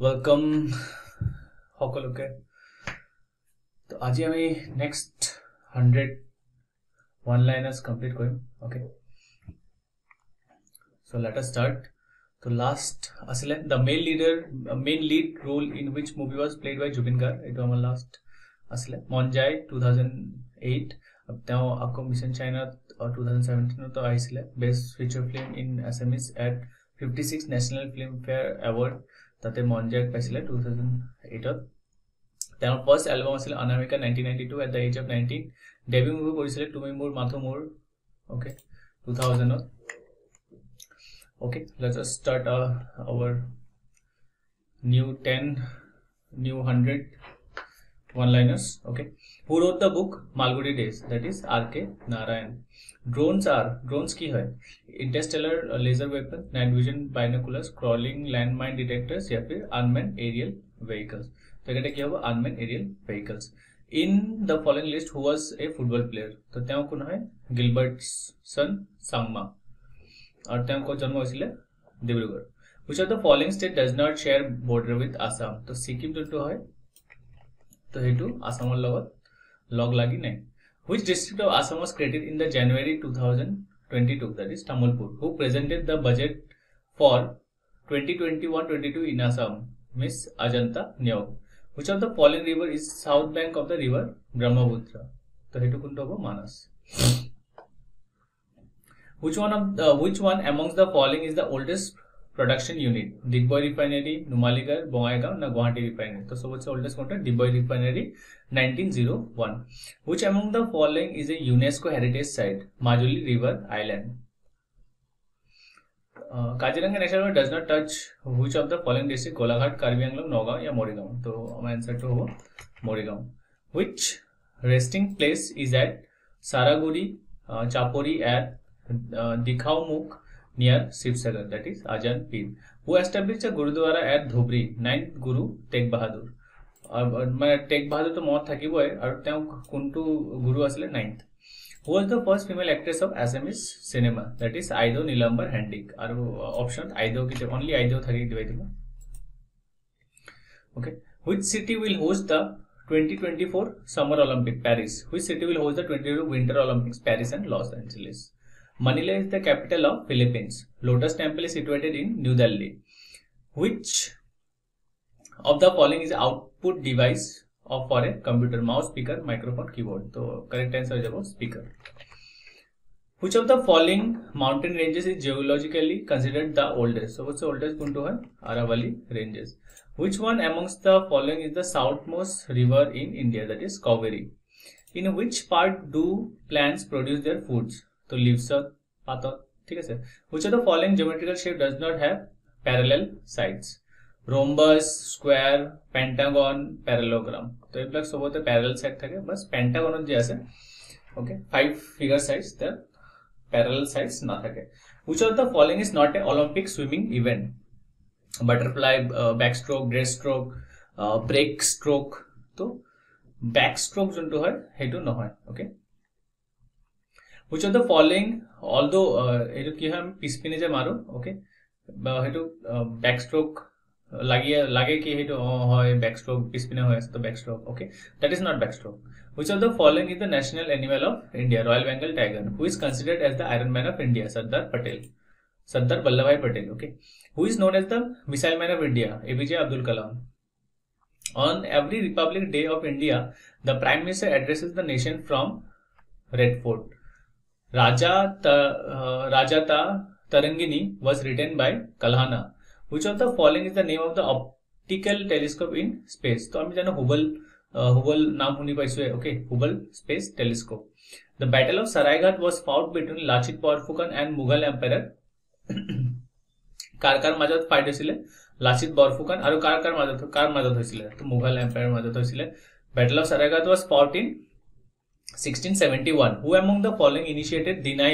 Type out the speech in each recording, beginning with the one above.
Welcome সকলোকে। তো আজি আমি নেক্সট 100 one liners complete কৰিম। okay, so let us start. তো লাস্ট আসলে the main lead role in which movie was played by Jubin Garg, এটো আমাৰ লাস্ট আসলে মনজাই 2008। তেওঁ আকৌ মিশন চাইনা 2017 তো আহিছিলে best feature film in Assamese at 56 national film fair award, তাতে মনজাই পাইছিলে 2008। তেওঁৰ ফার্স্ট এলবাম আছিল অনামিকা 1992 at the age of 19। Debut movie কৰিছিলে তুমি মোৰ মাথো মোৰ, okay, 2000। okay, let's just start our new 100 one liners. okay, who wrote the book Malgudi Days? That is R.K. Narayan. Drones ki hai? Interstellar laser weapon, night vision binoculars, crawling landmine detectors ya fir unmanned aerial vehicles. तो এটা কি হবে unmanned aerial vehicles. In the following list who was a football player? তো তেওঁ কোন হয় গিলবার্টসন সাংমা और তেওঁ को जन्म হৈছিলে Dibrugarh. which of the following state does not share border with Assam? তো সিকিম যোনটো হয় তো হেতু আসামৰ লগত লগ লাগি নাই। which district of Assam was created in the January 2022? that is Tamulpur. who presented the budget for 2021-22 in Assam? Miss Ajanta Neog. which of the following river is south bank of the river Brahmaputra? তো হেতু কোনটো হ'ব মানস। which one amongst the following is the oldest production unit? Digboi refinery, Numaligarh, Bongaigaon na Guwahati refinery? तो सबसे oldest कोनटा Digboi refinery 1901। which among the following is a UNESCO heritage site? Majuli river island। Kaziranga national park does not touch which of the following district? Golaghat, Karbi Anglong, Nagaon या मोरीगांव? तो हमारा answer तो होगा Morigaon. which resting place is at Saraguri, Chapori at Dikhaumukh near Sivsagar? that is Ajahn Pir। who established a Gurudwara at Dhubri? 9th Guru Tegh Bahadur। মানে take বাহাদুর তো মত থাকিবই আর তেওঁ কোনটো গুরু আসলে 9th। who was the first female actress of Assamese cinema? that is Aido Nilambar Handik। আর option Aido কি only আইদো থাকি দিবাই দিব। okay, which city will host the 2024 Summer Olympic? Paris। which city will host the 2022 Winter Olympics? Paris and Los Angeles। Manila is the capital of Philippines. Lotus Temple is situated in New Delhi. which of the following is output device of for a computer? Mouse, speaker, microphone, keyboard? तो correct answer है speaker। which of the following mountain ranges is geologically considered the oldest? so what's the oldest कोणतो है Aravalli ranges। which one amongst the following is the southmost river in India? that is Kaveri। in which part do plants produce their foods? तो leaves पात ठीक है। which of the following geometrical shape does not have parallel sides? rhombus, square, pentagon, parallelogram? তো এইবিলাক সবতে parallel side থাকে, বাস পেন্টাগনত যে আছে ওকে 5 ফিগার সাইডস তার প্যারালাল সাইডস না থাকে। which of the following is not a Olympic swimming event? butterfly, backstroke, breaststroke, breaststroke? তো backstroke যোনটো হয় হেতু নহয়। ওকে, which of the following although এটো কি হয় আমি পিছপিনে যে মাৰো ওকে বা হেতু backstroke লাগে কি হেতু হয় backstroke পিছপিনে হয় আছে তো backstroke। okay, that is not backstroke। which of the following is the national animal of India? Royal Bengal tiger। who is considered as the Iron Man of India? Sardar Vallabhbhai Patel। okay, who is known as the missile man of India? APJ Abdul Kalam। on every Republic Day of India the Prime Minister addresses the nation from Red Fort। Rajata Tarangini was written by Kalhana। which of the following is the name of the optical telescope in space? तो আমি জানো হুবল নাম শুনি পাইছো okay Hubble space telescope. the battle of Saraighat was fought between Lachit Borphukan and Mughal emperor। কাৰ মাজত fight হৈছিলে? লাচিত বৰফুকান আৰু কাৰ মাজত হৈছিলে? তো মুঘল এম্পায়াৰ মাজত হৈছিলে। battle of Saraighat was fought in 1671। who among the following initiated Din-i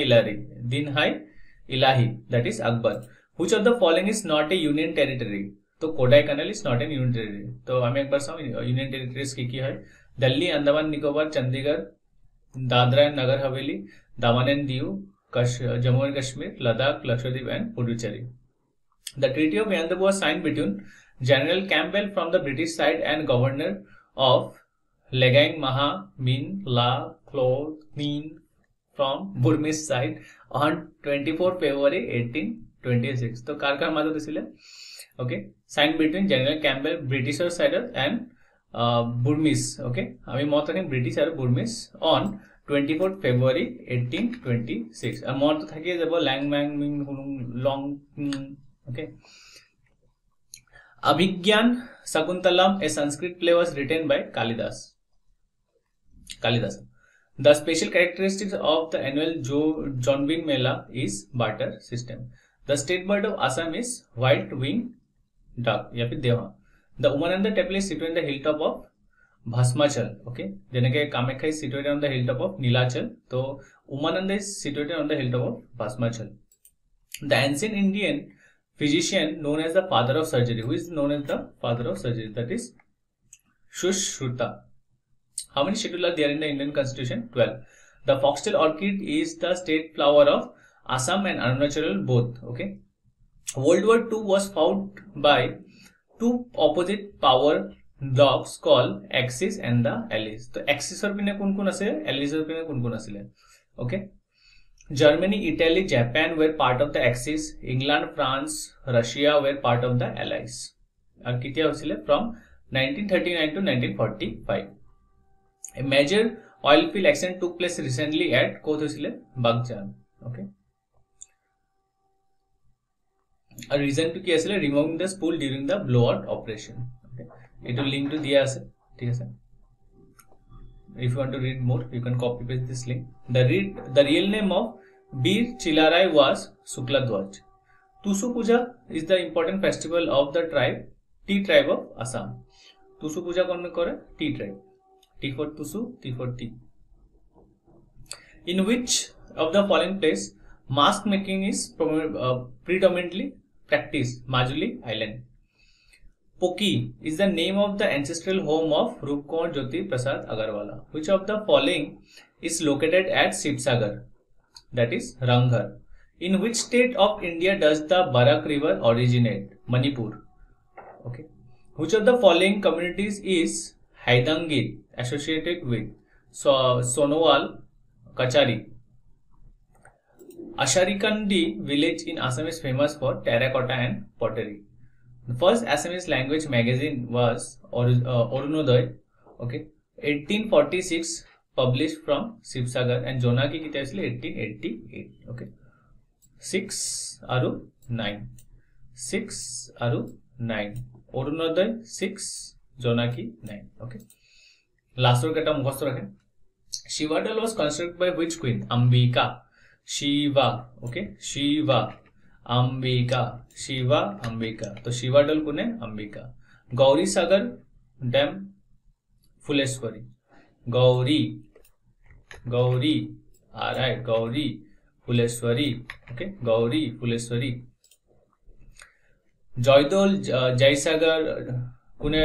Ilahi? that is Akbar। which of the following is not a union territory? तो Kodaikanal is not an union territory। तो আমি একবার সাম union territories কি হয়? Delhi, Andaman Nicobar, Chandigarh, Dadra and Nagar Haveli, दामन and Diu, Jammu and Kashmir, Ladakh, Lakshadweep and Puducherry. The Treaty of Yandabo was signed between General Campbell from the British side and governor of Legang Maha Min La Clonin from Burmese side on 24 February 1826. तो car car माता दिसिले okay signed between General Campbell Britisher side and Burmese okay আমি মত রাখেন British আর Burmese on 24 February 1826 আর মত থাকিয়ে যাব ল্যাং ম্যাং মিং লং okay Abhigyan Sakuntalam, a Sanskrit play, was written by Kalidas. The special characteristics of the annual Jonbin Mela is barter system. The state bird of Assam is white-winged duck. या फिर देवा. The Umananda temple is situated on the hilltop of Bhasmachal. Okay. जैसे Kamakya is situated on the hilltop of Nilachal. तो Umananda is situated on the hilltop of Bhasmachal. The ancient Indian physician known as the father of surgery, who is known as the father of surgery, that is Sushruta. How many schedules are there in the Indian constitution? 12. The foxtail orchid is the state flower of Assam and Arunachal both. Okay. World War II was fought by two opposite power blocks called Axis and the Allies. So Axis or pine kun kun asile, Allies or pine kun kun asile. Okay. Germany, Italy, Japan were part of the Axis. England, France, Russia were part of the Allies. And किती होसिले from 1939 to 1945. A major oil field accident took place recently at कोत होसिले Bagjan. Okay. A reason to किया होसिले removing the spool during the blowout operation. Okay. It will link to दिया है ठीक है sir. If you want to read more, you can copy paste this link. The real name of Bir Chilarai was Sukladwaj. Tusu Puja is the important festival of the T tribe of Assam. Tusu Puja कौन में करे? T tribe. T for Tusu, T for T. In which of the following place mask making is predominantly practiced? Majuli Island. Poki is the name of the ancestral home of Rupkon Jyoti Prasad Agarwala. Which of the following is located at Sibsagar? That is Ranghar. In which state of India does the Barak river originate? Manipur. Okay. Which of the following communities is Haidangit associated with? Sonowal, Kachari. Asharikandi village in Assam is famous for terracotta and pottery. The first Assamese language magazine was Arunoday. Okay. 1846. Published from Sibsagar and Jonaki की तरफ से 1888. Okay. 6 आरु 9. 6 आरु 9. Arunoday 6. Jonaki 9. Okay. Last one कटा मुखस्त रखें. Shivadal was constructed by which queen? Ambika. Shiva. Okay. Shiva. Ambika. Shiva. Ambika. तो Shivadal कुने Ambika. Gauri Sagar Dam Fuleshwari. Gauri, alright, Gauri, Fuleshwari, okay, Gauri, Fuleshwari. Joydol, Jaisagar, कुने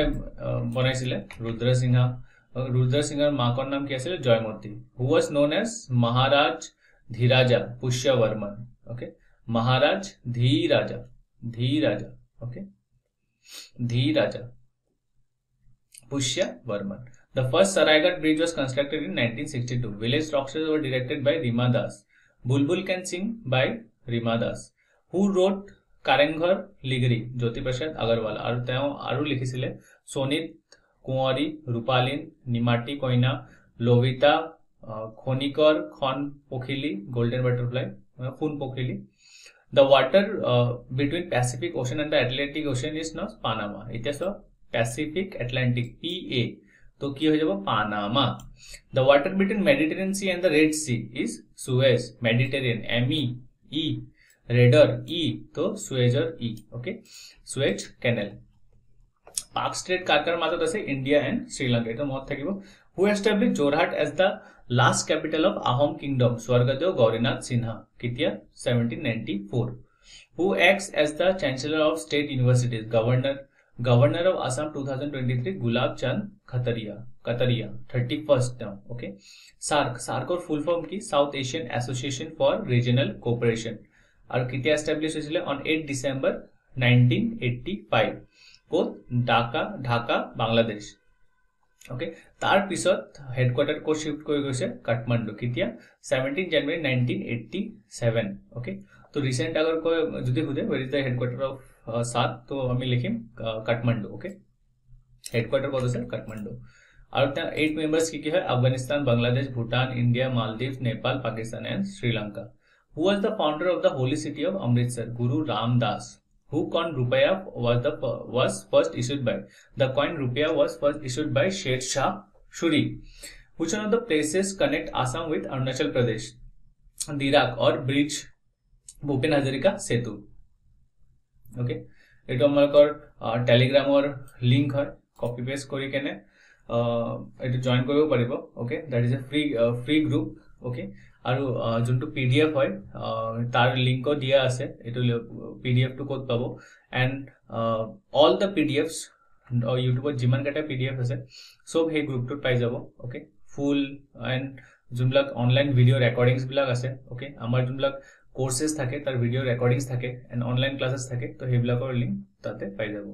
बनाइसिले रुद्र सिंह माकर नाम क्या सिले Joymati. Who was known as Maharaj Dhiraja Pushyavarman. Okay, Maharaj Dhiraja, okay, Dhiraja Pushyavarman. The first Saraighat bridge was constructed in 1962. Village structures were directed by Rima Das. Bulbul can sing by Rima Das. Who wrote Karanghar Ligri? Jyoti Prasad Agarwala. Aru likhisile Sonit, Kuwari, Rupalin, Nimati Koina, Lovita, Khonikar, Khon Pokhili, Golden Butterfly, Khun Pokhili. The water between Pacific Ocean and the Atlantic Ocean is known as Panama. It is a Pacific Atlantic PA. तो की हो जाएगा Panama. The water between Mediterranean Sea and the Red Sea is Suez. Mediterranean MEE. Redder E तो Suezer E. Okay. Suez Canal. Park Strait कारकर मात्र दसे India and Sri Lanka. तो मौत था कि वो who established Jorhat as the last capital of Ahom Kingdom? Swargadev Gaurinath Sinha. कितिया 1794. Who acts as the Chancellor of State Universities? Governor of Assam 2023 Gulab Chand Kataria 31st now. Okay. SARC और full form की South Asian Association for Regional Cooperation और कितने established हुई on 8 December 1985. ক'ত ঢাকা বাংলাদেশ ওকে তাৰ পিছত headquarter ক'ত shift কৰি গৈছে কাঠমাণ্ডু কেতিয়া 17 জানুৱাৰী 1987 ওকে তো ৰিসেন্ট अगर कोई যদি খুদে where is the headquarter of SAT তো আমি লিখিম কাঠমাণ্ডু ওকে হেডকোয়ার্টার কত আছে কাঠমাণ্ডু আৰু তাৰ 8 মেম্বাৰ্স কি হয় Afghanistan Bangladesh Bhutan India Maldives Nepal Pakistan and Sri Lanka who was the founder of the holy city of Amritsar Guru Ramdas who coin rupaya was first issued by the coin rupaya was first issued by Sher Shah Suri which one of the places connect Assam with Arunachal Pradesh Dirak or bridge Bhupen Hazarika Setu okay eto amarkor telegram or link hoy copy paste kori kene eto join koribo paribo okay that is a free group okay আৰু যোনটো PDF হয় তাৰ লিংকও দিয়া আছে এটো PDF two code পাবো and all the PDFs ইউটিউবত যিমান কাটা পিডিএফ আছে সব হে গ্ৰুপটোত পাই যাব ওকে ফুল এন্ড যোনবিলাক অনলাইন ভিডিও ৰেকৰ্ডিংছ বিলাক আছে ওকে আমাৰ যোনবিলাক কোৰ্সেস থাকে তাৰ ভিডিও ৰেকৰ্ডিংছ থাকে এন্ড অনলাইন ক্লাसेस থাকে তো হেবিলাকৰ লিংক তাতে পাই যাব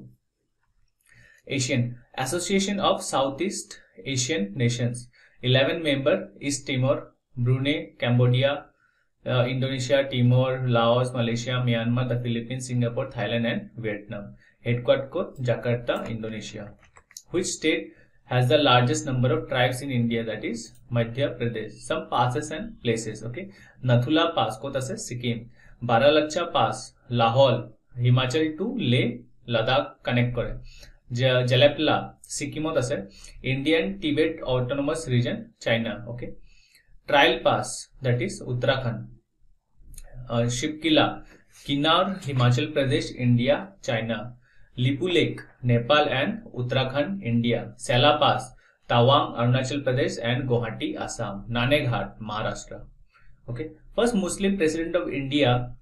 ASEAN association of south east Asian nations 11 member east টিমৰ Brunei, Cambodia, Indonesia, Timor, Laos, Malaysia, Myanmar, the Philippines, Singapore, Thailand and Vietnam. Headquartered code Jakarta, Indonesia. Which state has the largest number of tribes in India? That is Madhya Pradesh. Some passes and places. Okay. Nathula Pass, kota se Sikkim. Baralacha Pass, Lahore, Himachal to Leh, Ladakh connect kore. Jalapla, Sikkimot ase. Indian Tibet Autonomous Region, China. Okay. Trial Pass, that is Uttarakhand. Shipkila, Kinnaur, Himachal Pradesh, India, China. Lipu Lake, Nepal and Uttarakhand, India. Sela Pass, Tawang, Arunachal Pradesh and Guwahati, Assam. Naneghat, Maharashtra. Okay. First Muslim President of India,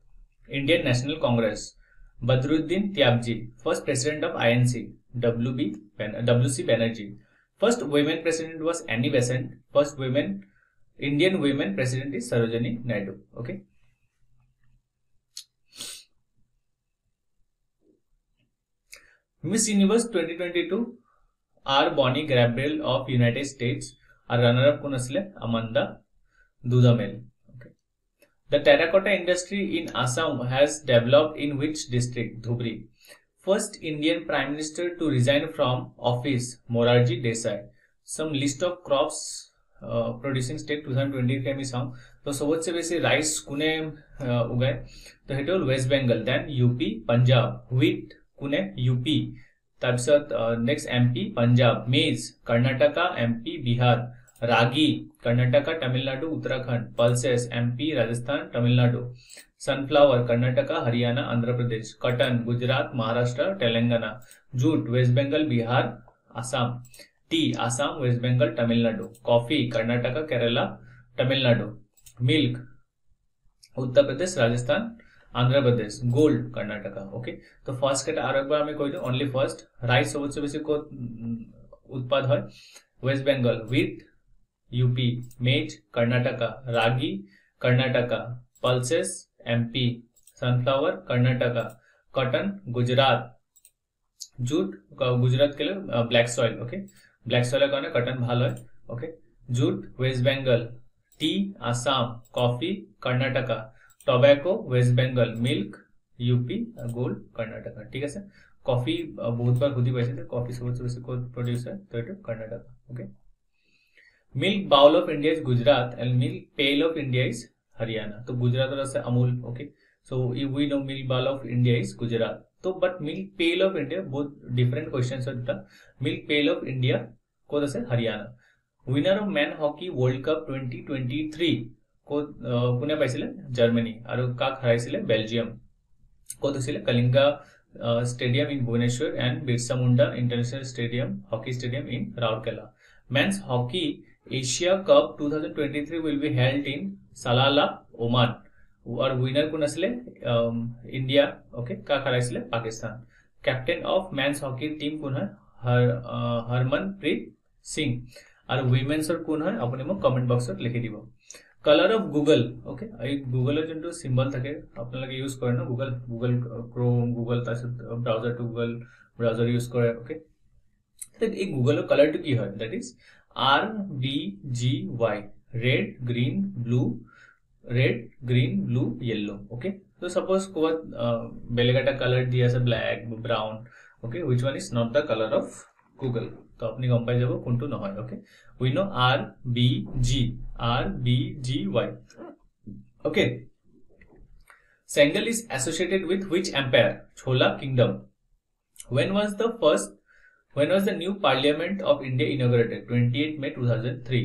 Indian National Congress. Badruddin Tyabji, first President of INC. WC Banerjee. First women President was Annie Besant. First Indian women president is Sarojini Naidu. Okay. Miss Universe 2022 R. Bonnie Gabriel of United States. Our runner-up kunasle Amanda Dudamel. Okay. The terracotta industry in Assam has developed in which district? Dhubri. First Indian Prime Minister to resign from office Morarji Desai. Some list of crops producing state 2023 আমি চাও তো সবতছে বেশি rice কোনে উগায় তো হেটো west Bengal then UP Punjab wheat কোনে UP তাৰপিছত next MP Punjab maize Karnataka MP Bihar ragi Karnataka Tamil Nadu Uttarakhand pulses MP Rajasthan Tamil Nadu sunflower Karnataka Haryana Andhra Pradesh cotton Gujarat Maharashtra Telangana jute west Bengal Bihar Assam tea Assam west Bengal Tamil Nadu coffee Karnataka Kerala Tamil Nadu milk Uttar Pradesh Rajasthan Andhra Pradesh gold Karnataka okay तो फर्स्ट केटा आरो एकबार আমি কই দিও অনলি ফার্স্ট রাইস সবচেয়ে বেশি কো উৎপাদ হয় West Bengal wheat UP maize Karnataka ragi Karnataka pulses MP sunflower Karnataka cotton Gujarat jute Gujarat के लिए black soil okay black soil कारण कॉटन ভালো হয় okay jute west Bengal tea Assam coffee Karnataka tobacco west Bengal milk UP gold Karnataka ठीक है कॉफी बहुत बार खुदी पाइছে तो कॉफी सबसे बेसी को प्रोड्यूस है तो এটা Karnataka okay milk bowl of India is Gujarat and milk pail of India is Haryana तो गुजरात আছে Amul okay so we know milk bowl of India is Gujarat तो but milk pail of India बहुत डिफरेंट क्वेश्चंस होता मिल्क पेल ऑफ इंडिया कोड আছে Haryana winner of men hockey world cup 2023 को कोने पाइছিলে Germany আৰু কাক হাৰাইছিলে বেলজিয়াম কোড হৈছিলে Kalinga stadium in Bhubaneswar and Birsa Munda international stadium hockey stadium in Rourkela men's hockey Asia cup 2023 will be held in Salalah Oman और विनर कोन असले इंडिया ओके का कराइसले Pakistan captain of men's hockey team कोन है हरमनप्रीत सिंह और वुमेन्स और कोन है अपने मो कमेंट बॉक्स में लिखि दिबो colour of Google okay Google जो सिम्बल থাকে আপোনালোকে ইউজ কৰে ন গুগল ক্ৰোম গুগল তাৰপিছত browser two Google browser use কৰে ওকে এই গুগলৰ কালাৰটো কি হয় that is RBGY red green blue yellow okay so suppose what belegata color diya ase black brown okay which one is not the color of Google to apni gom pai jabo kuntu nohoy okay we know RBGY okay Sengal is associated with which empire Chola kingdom when was the new parliament of India inaugurated 28 May 2003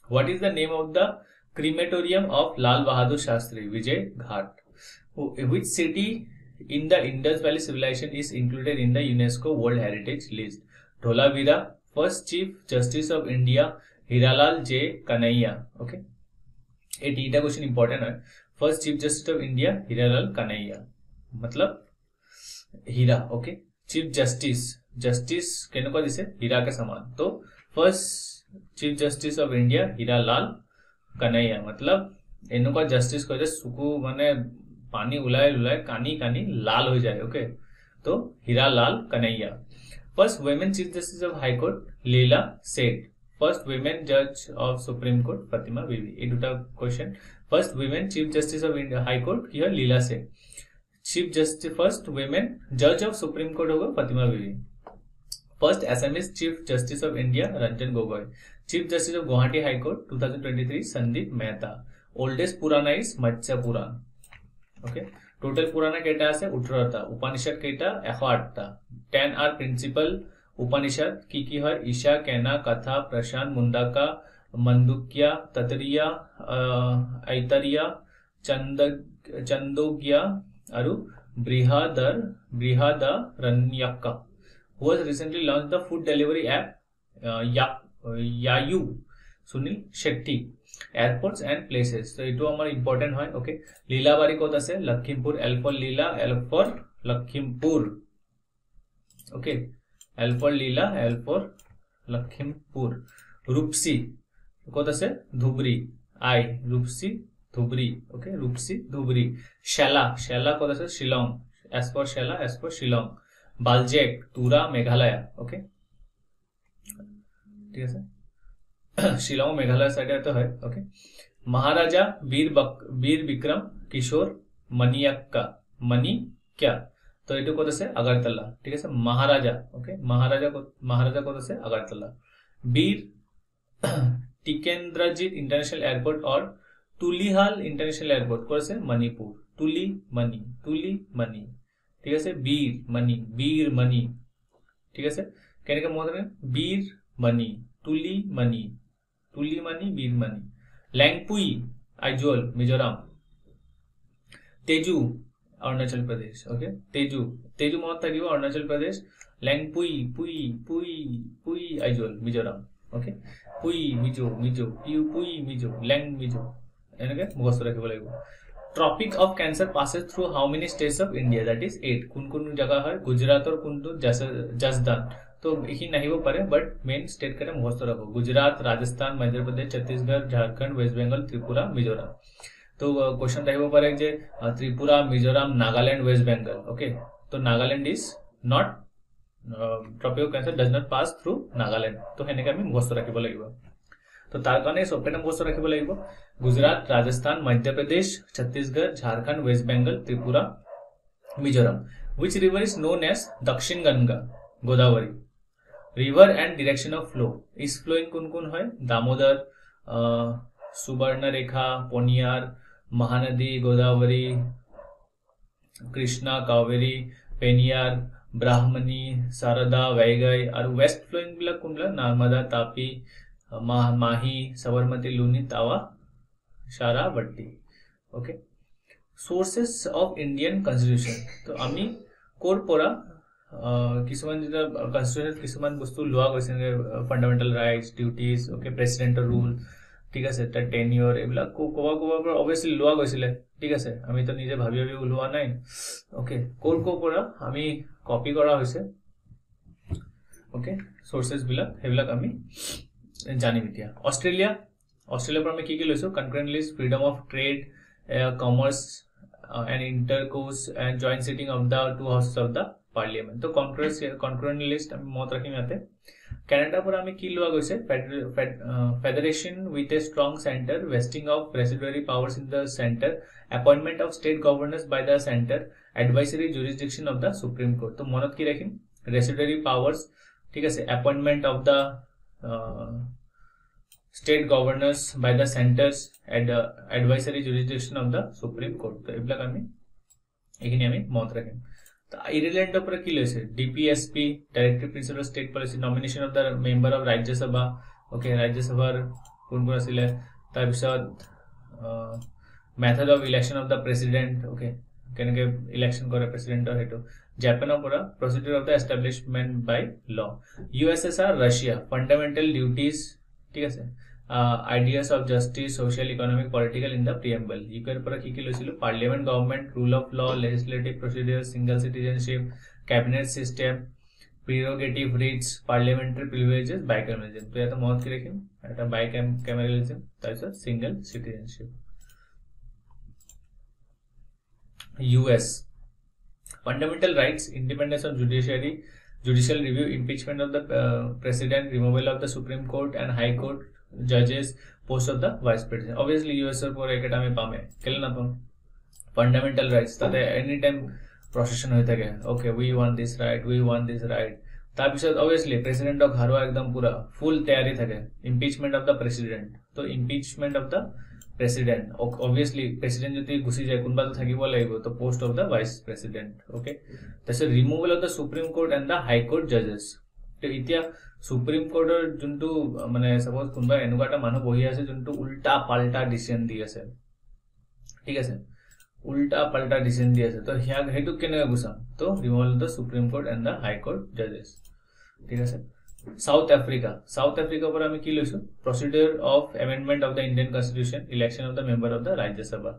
what is the name of the crematorium of Lal Bahadur Shastri Vijay Ghat which city in the Indus Valley civilization is included in the UNESCO World Heritage List Dholavira first Chief Justice of India Hiralal J Kanaiya okay ये तीनटा question important है first chief justice of India Hiralal Kanhaiya मतलब हीरा okay chief justice केनेকুৱা দিছে हीरा के समान तो first chief justice of India Hiralal Kanhaiya मतलब এনেকুৱা जस्टिस কয় যে সুকু মানে পানী উলাই কানি লাল হৈ যায় ওকে তো Hiralal Kanhaiya first women chief justice of high court Leila Seth first women जज of supreme court Fathima Beevi ये दुटा question first women chief justice of India high court की है Leila Seth chief justice first women जज ऑफ सुप्रीम कोर्ट होगा Fathima Beevi first Assamese chief justice of India Ranjan Gogoi chief justice of Guwahati high court 2023 Sandeep Mehta oldest पुराना is Matsya Purana okay total पुराना केटा আছে 18টা उपनिषद केटा 108টা 10 are principal उपनिषद की হয় ईशा केना कथा प्रशांत मुंडाका मंदुक्या ततरिया ऐतरिया चंदोग्या और बृहदारण्यका who has recently launched the food delivery app Yayu Sunil Shetty airports and places so itu amar important hoy okay Lilabari कोत আছে Lakhimpur L for Leela L for Lakhimpur okay L for Leela L for Lakhimpur रूपसी कोत আছে Dhubri I Rupsi Dhubri okay रूपसी धुबरी शेला कोत আছে Shillong S for Shella S for Shillong Baljek Tura Meghalaya okay ठीक है Shillong Meghalaya side तो है ओके महाराजा वीर विक्रम किशोर मणियक्का मणि क्या तो ये कोत আছে अगरतला ठीक है महाराजा ओके महाराजा कोत আছে अगरतला वीर टिकेंद्रजीत इंटरनेशनल एयरपोर्ट और तुलिहाल इंटरनेशनल एयरपोर्ट कोत আছে मणिपुर तुली मणि ठीक है वीर मणि ठीक है कहने का मतलब वीर मणि तुली मणि वीर मणि लैंगपुई आइजोल मिजोरम तेजू अरुणाचल प्रदेश ओके तेजू मत থাকিব अरुणाचल प्रदेश लैंगपुई पुई आइजोल मिजोरम ओके पुई मिजो लैंग मिजो এনেকে মুখস্থ ৰাখিব লাগিব tropic of cancer passes through how many states of India that is 8 কোন जगह है गुजरात और कुन जसदान तो ही नहीं वो परे बट मेन स्टेट का मुखस्त रखो गुजरात राजस्थान मध्य प्रदेश छत्तीसगढ़ झारखंड वेस्ट बंगाल त्रिपुरा मिजोरम तो क्वेश्चन रहिबो पारे जे त्रिपुरा मिजोरम नागालैंड वेस्ट बंगाल ओके तो Nagaland is not tropic of cancer does not pass through Nagaland तो हेनेके आमी मुखस्त राखिब লাগিব तो तार कारणे सबकेटा मुखस्त राखिब লাগিব Gujarat Rajasthan Madhya Pradesh Chhattisgarh Jharkhand west Bengal Tripura Mizoram which river is known as Dakshin Ganga Godavari river and direction of flow is flowing कौन है दामोदर सुवर्णरेखा पोनियार महानदी गोदावरी कृष्णा कावेरी पेनियार ब्राह्मणी शारदा वैगई और वेस्ट फ्लोइंग बिला कुंडला नर्मदा तापी माही साबरमती लुनी तावा Sharavati okay sources of Indian constitution तो आमी कोर परा किसुमान जेटा कन्स्टिट्यूशन किसुमान बस्तु लोआ গৈছে fundamental rights duties okay presidential rule ठीक আছে ता टेन्योर এবিলা কোবা পৰা অবভিয়াসলি লোआ গৈছিলে ঠিক আছে আমি তো নিজে ভাবি লোৱা নাই ওকে কোৰ পৰা আমি কপি কৰা হৈছে ওকে সোর্সেস বিলা হেবিলা আমি জানিম এতিয়া অস্ট্রেলিয়াৰ পৰা আমি কি লৈছো concurrent list freedom of trade commerce and intercourse and joint sitting of the two houses of the parliament. तो concurrent list আমি মত ৰাখিম ইয়াতে Canada पर आमी की लोआ গৈছে federation with a strong center, vesting of residuary powers in the center, appointment of state governors by the center, advisory jurisdiction of the Supreme Court. तो মনত কি ৰাখিম residuary powers ঠিক আছে appointment of the state governors by the centers and advisory jurisdiction of the Supreme Court. तो এইবিলাক আমি এইখিনি আমি মনত ৰাখিম Ireland पर की लैसे DPSP directive principle state policy nomination of the member of राज्य सभा ओके राज्य सभार कोन कोन आছিলে তাৰ পিছত method of election of the president okay কেনেকে ইলেকশন কৰে প্ৰেসিডেন্টৰ হেতু জাপানৰ পৰা procedure of the establishment by law USSR Russia fundamental duties ঠিক আছে ideas of justice social economic political in the preamble ইউকেৰ পৰা কি লৈছিল parliament government rule of law legislative procedure single citizenship cabinet system prerogative rights parliamentary privileges bicameralism তো এটা মনত কি ৰাখিম এটা bicameralism তাৰপিছত single citizenship US fundamental rights independence of judiciary judicial review impeachment of the president removal of the Supreme Court and High Court judges post of the vice president obviously US for academy pame kele na pam fundamental rights tate any time procession hoy thake okay we want this right tar bisot obviously president ok haro ekdom pura full tayari thake impeachment of the president to impeachment of the president obviously president jodi gusi jay kunba to thakibo lagibo to post of the vice president okay tase removal of the Supreme Court and the High Court judges तो इतिया supreme कोर्टर जुनटू माने suppose कोनबा एनुगाटा मानु बहि আছে जुनटू उल्टा पाल्टा decision দি আছে ঠিক আছে उल्टा पाल्टा डिसिजन দি আছে তো হিয়া হেতু কেনে গুছাম তো removal of the supreme court and the high court जजेस ঠিক আছে साउथ अफ्रीका पर আমি কি লৈছো procedure of amendment of the Indian constitution election of the member of the राज्य सभा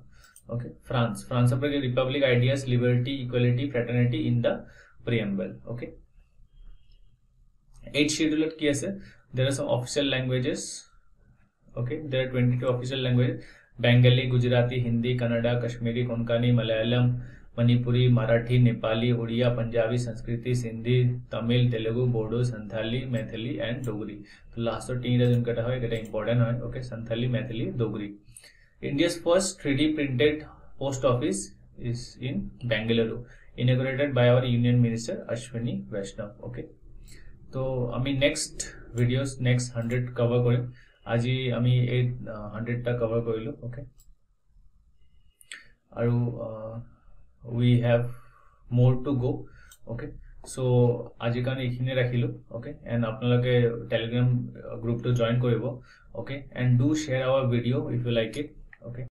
ओके फ्रांस पर Republic ideas liberty equality fraternity in the preamble okay 8 schedule की है there are some official languages okay there are 22 official languages Bengali Gujarati Hindi Kannada Kashmiri Konkani Malayalam Manipuri Marathi Nepali Odia Punjabi Sanskriti Sindhi Tamil Telugu Bodo Santhali Maithili and Dogri तो last तो 3 जन कटा है कटा important है okay Santhali Maithili Dogri India's first 3D printed post office is in Bengaluru inaugurated by our union minister Ashwini Vaishnav okay तो আমি next videos next 100 cover কৰিম আজি আমি 100 টা কভার কৰিলো ওকে আৰু we have more to go okay so আজি কাৰণে ইখিনি ৰাখিলো okay and আপোনালোকে টেলিগ্ৰাম গ্ৰুপটো জয়েন কৰিব okay and do share our video if you like it okay